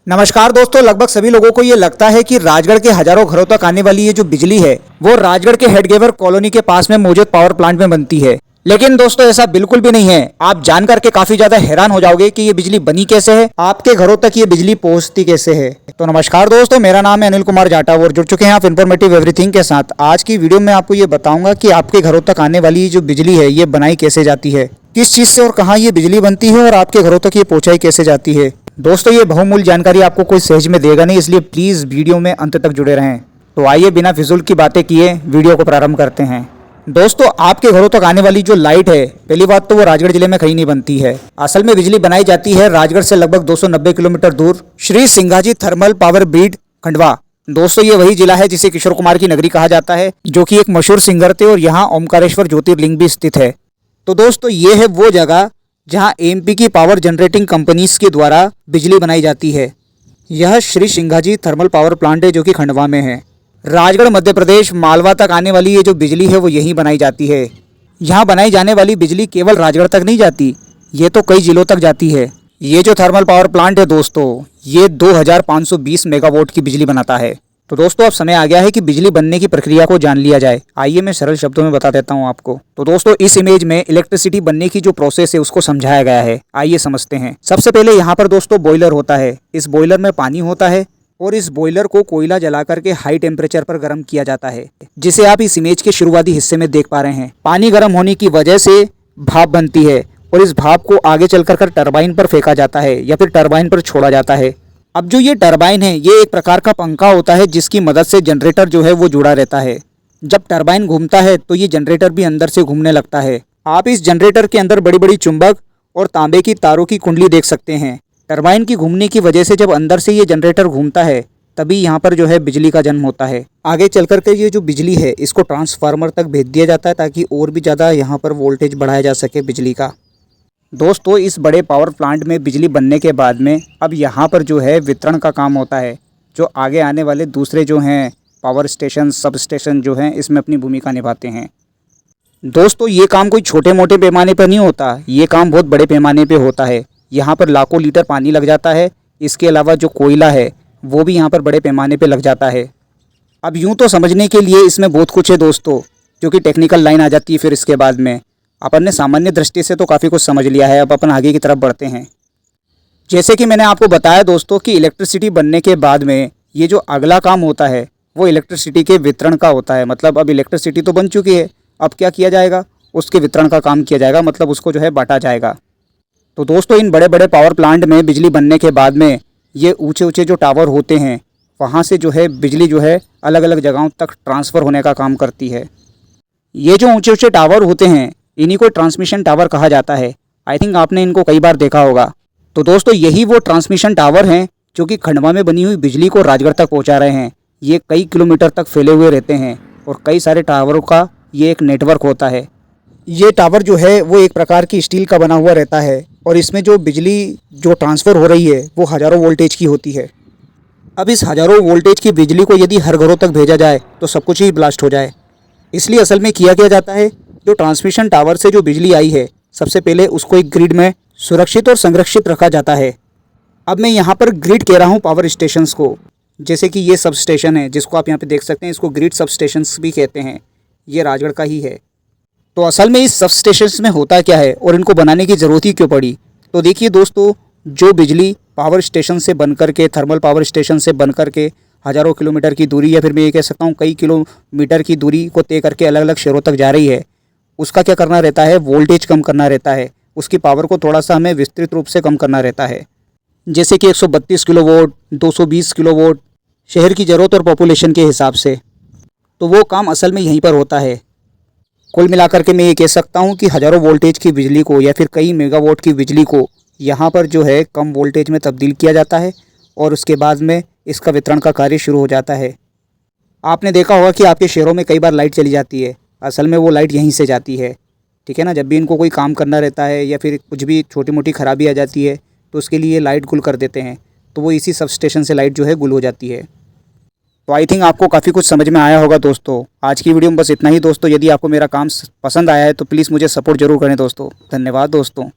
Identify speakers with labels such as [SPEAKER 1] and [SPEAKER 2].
[SPEAKER 1] नमस्कार दोस्तों, लगभग सभी लोगों को ये लगता है कि राजगढ़ के हजारों घरों तक आने वाली ये जो बिजली है वो राजगढ़ के हेडगेवर कॉलोनी के पास में मौजूद पावर प्लांट में बनती है। लेकिन दोस्तों ऐसा बिल्कुल भी नहीं है। आप जान करके काफी ज्यादा हैरान हो जाओगे कि ये बिजली बनी कैसे है, आपके घरों तक ये बिजली पहुंचती कैसे है। तो नमस्कार दोस्तों, मेरा नाम है अनिल कुमार जाटा और जुड़ चुके हैं आप इन्फॉर्मेटिव एवरीथिंग के साथ। आज की वीडियो में आपको ये बताऊंगा कि आपके घरों तक आने वाली जो बिजली है ये बनाई कैसे जाती है, किस चीज से और कहाँ ये बिजली बनती है और आपके घरों तक ये पहुंचाई कैसे जाती है। दोस्तों ये बहुमूल्य जानकारी आपको कोई सहज में देगा नहीं, इसलिए प्लीज वीडियो में अंत तक जुड़े रहें। तो आइए बिना फिजूल की बातें किए वीडियो को प्रारंभ करते हैं। दोस्तों आपके घरों तक आने वाली जो लाइट है, पहली बात तो वो राजगढ़ जिले में कहीं नहीं बनती है। असल में बिजली बनाई जाती है राजगढ़ से लगभग 290 किलोमीटर दूर Shri Singhaji thermal power grid Khandwa. दोस्तों ये वही जिला है जिसे किशोर कुमार की नगरी कहा जाता है, जो कि एक मशहूर सिंगर थे और यहाँ ओमकारेश्वर ज्योतिर्लिंग भी स्थित है। तो दोस्तों ये है वो जगह जहां एमपी की पावर जनरेटिंग कंपनीज के द्वारा बिजली बनाई जाती है। यह Shri Singhaji thermal power plant है जो कि खंडवा में है। राजगढ़ मध्य प्रदेश मालवा तक आने वाली ये जो बिजली है वो यहीं बनाई जाती है। यहाँ बनाई जाने वाली बिजली केवल राजगढ़ तक नहीं जाती, ये तो कई जिलों तक जाती है। ये जो थर्मल पावर प्लांट है दोस्तों, ये 2520 मेगावाट की बिजली बनाता है। तो दोस्तों अब समय आ गया है कि बिजली बनने की प्रक्रिया को जान लिया जाए। आइए मैं सरल शब्दों में बता देता हूं आपको। तो दोस्तों इस इमेज में इलेक्ट्रिसिटी बनने की जो प्रोसेस है उसको समझाया गया है। आइए समझते हैं। सबसे पहले यहाँ पर दोस्तों बॉयलर होता है। इस बॉयलर में पानी होता है और इस बॉयलर को कोयला जला करके हाई टेम्परेचर पर गर्म किया जाता है, जिसे आप इस इमेज के शुरुआती हिस्से में देख पा रहे हैं। पानी गर्म होने की वजह से भाप बनती है और इस भाप को आगे चलकर टरबाइन पर फेंका जाता है या फिर टरबाइन पर छोड़ा जाता है। अब जो ये टरबाइन है ये एक प्रकार का पंखा होता है जिसकी मदद से जनरेटर जो है वो जुड़ा रहता है। जब टरबाइन घूमता है तो ये जनरेटर भी अंदर से घूमने लगता है। आप इस जनरेटर के अंदर बड़ी बड़ी चुंबक और तांबे की तारों की कुंडली देख सकते हैं। टरबाइन की घूमने की वजह से जब अंदर से ये जनरेटर घूमता है तभी यहाँ पर जो है बिजली का जन्म होता है। आगे चल करके ये जो बिजली है इसको ट्रांसफार्मर तक भेज दिया जाता है ताकि और भी ज़्यादा यहाँ पर वोल्टेज बढ़ाया जा सके बिजली का। दोस्तों इस बड़े पावर प्लांट में बिजली बनने के बाद में अब यहाँ पर जो है वितरण का काम होता है, जो आगे आने वाले दूसरे जो हैं पावर स्टेशन सब स्टेशन जो हैं इसमें अपनी भूमिका निभाते हैं। दोस्तों ये काम कोई छोटे मोटे पैमाने पर नहीं होता, ये काम बहुत बड़े पैमाने पे होता है। यहाँ पर लाखों लीटर पानी लग जाता है। इसके अलावा जो कोयला है वो भी यहाँ पर बड़े पैमाने पर लग जाता है। अब यूँ तो समझने के लिए इसमें बहुत कुछ है दोस्तों, जो कि टेक्निकल लाइन आ जाती है। फिर इसके बाद में अपन ने सामान्य दृष्टि से तो काफ़ी कुछ समझ लिया है। अब अपन आगे की तरफ बढ़ते हैं। जैसे कि मैंने आपको बताया दोस्तों कि इलेक्ट्रिसिटी बनने के बाद में ये जो अगला काम होता है वो इलेक्ट्रिसिटी के वितरण का होता है। मतलब अब इलेक्ट्रिसिटी तो बन चुकी है, अब क्या किया जाएगा, उसके वितरण का काम किया जाएगा, मतलब उसको जो है बांटा जाएगा। तो दोस्तों इन बड़े बड़े पावर प्लांट में बिजली बनने के बाद में ये ऊँचे ऊँचे जो टावर होते हैं वहाँ से जो है बिजली जो है अलग अलग जगहों तक ट्रांसफ़र होने का काम करती है। ये जो ऊँचे ऊँचे टावर होते हैं इन्हीं को ट्रांसमिशन टावर कहा जाता है। आई थिंक आपने इनको कई बार देखा होगा। तो दोस्तों यही वो ट्रांसमिशन टावर हैं जो कि खंडवा में बनी हुई बिजली को राजगढ़ तक पहुंचा रहे हैं। ये कई किलोमीटर तक फैले हुए रहते हैं और कई सारे टावरों का ये एक नेटवर्क होता है। ये टावर जो है वो एक प्रकार की स्टील का बना हुआ रहता है और इसमें जो बिजली जो ट्रांसफ़र हो रही है वो हज़ारों वोल्टेज की होती है। अब इस हज़ारों वोल्टेज की बिजली को यदि हर घरों तक भेजा जाए तो सब कुछ ही ब्लास्ट हो जाए। इसलिए असल में किया जाता है, जो ट्रांसमिशन टावर से जो बिजली आई है सबसे पहले उसको एक ग्रिड में सुरक्षित और संरक्षित रखा जाता है। अब मैं यहाँ पर ग्रिड कह रहा हूँ पावर स्टेशंस को, जैसे कि ये सब स्टेशन है जिसको आप यहाँ पे देख सकते हैं, इसको ग्रिड सब स्टेशंस भी कहते हैं। ये राजगढ़ का ही है। तो असल में इस सब स्टेशंस में होता क्या है और इनको बनाने की ज़रूरत ही क्यों पड़ी। तो देखिए दोस्तों, जो बिजली पावर स्टेशन से बन करके थर्मल पावर स्टेशन से बन करके हज़ारों किलोमीटर की दूरी या फिर मैं ये कह सकता हूँ कई किलोमीटर की दूरी को तय करके अलग अलग शहरों तक जा रही है, उसका क्या करना रहता है, वोल्टेज कम करना रहता है। उसकी पावर को थोड़ा सा हमें विस्तृत रूप से कम करना रहता है। जैसे कि 132 किलोवाट, 220 किलोवाट शहर की ज़रूरत और पॉपुलेशन के हिसाब से। तो वो काम असल में यहीं पर होता है। कुल मिलाकर के मैं ये कह सकता हूँ कि हज़ारों वोल्टेज की बिजली को या फिर कई मेगावाट की बिजली को यहाँ पर जो है कम वोल्टेज में तब्दील किया जाता है और उसके बाद में इसका वितरण का कार्य शुरू हो जाता है। आपने देखा होगा कि आपके शहरों में कई बार लाइट चली जाती है, असल में वो लाइट यहीं से जाती है। ठीक है ना, जब भी इनको कोई काम करना रहता है या फिर कुछ भी छोटी मोटी खराबी आ जाती है तो उसके लिए लाइट गुल कर देते हैं, तो वो इसी सब स्टेशन से लाइट जो है गुल हो जाती है। तो आई थिंक आपको काफ़ी कुछ समझ में आया होगा दोस्तों। आज की वीडियो में बस इतना ही दोस्तों। यदि आपको मेरा काम पसंद आया है तो प्लीज़ मुझे सपोर्ट जरूर करें दोस्तों। धन्यवाद दोस्तों।